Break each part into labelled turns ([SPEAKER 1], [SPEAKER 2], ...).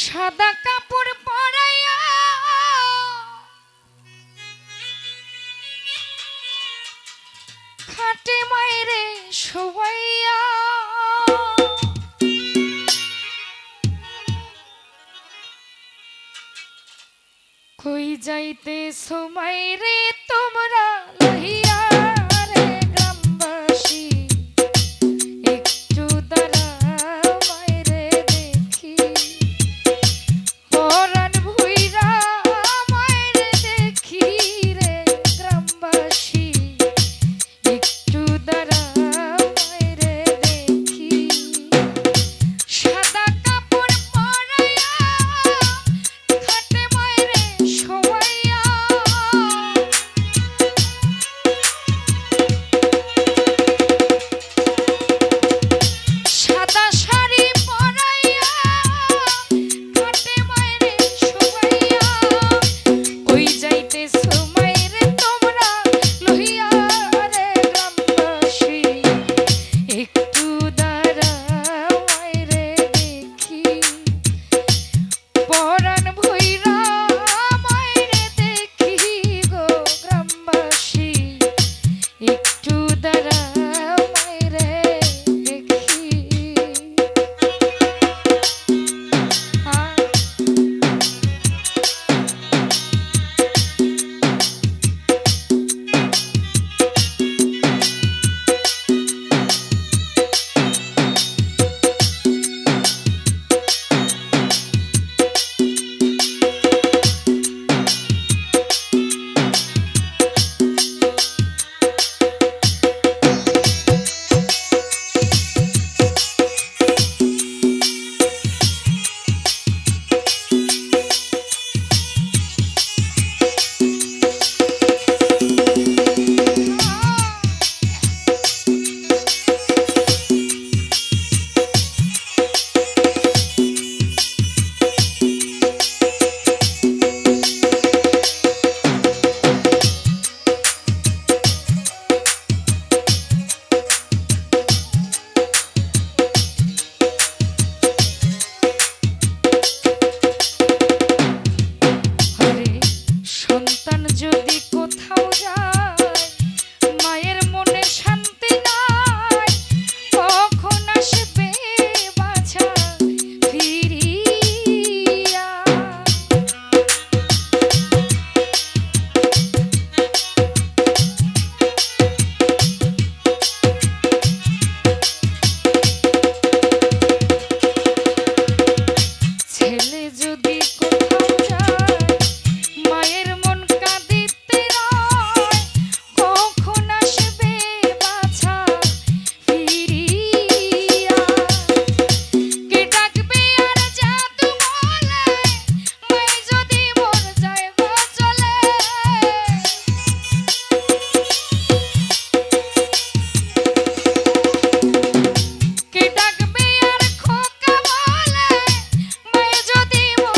[SPEAKER 1] সাদা কাপড় পরাইয়া খাটে মায়েরে শোয়াইয়া কই যাইতেছো মায়েরে তোমরা লহিয়া রে গ্রামবাসী একটু দাঁড়াও মায়েরে দেখি পরাণ ভুইরা মায়েরে দেখি রে গ্রামবাসী একটু দাঁড়াও মায়েরে দেখি সাদা কাপড় পরাইয়া খাটে মায়েরে শোয়াইয়া সাদা শাড়ি পরাইয়া খাটে মায়েরে শোয়াইয়া ওই যাইতেছো মায়েরে তোমরা লহিয়া রে গ্রামবাসী একটু দাঁড়াও মায়েরে দেখি পরাণ ভুইরা মায়েরে দেখি গো গ্রামবাসী একটু দাঁড়াও মায়েরে দেখি আরে সন্তান যদি কোথাও যায় মায়ের মনে শান্তি নাই কখন আসবে বাছা ফিরিয়া ছেলে যদি কোথাও যায় মায়ের মন কাঁদিতে রয় কখন আসবে বাছা ফিরিয়া কে ডাকবে আর জাদু বলে মাই যদি মর যায় গো চলে কে ডাকবে আর খোকা বলে মাই যদি মর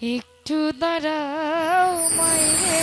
[SPEAKER 1] একটু দাঁড়াও মাইরে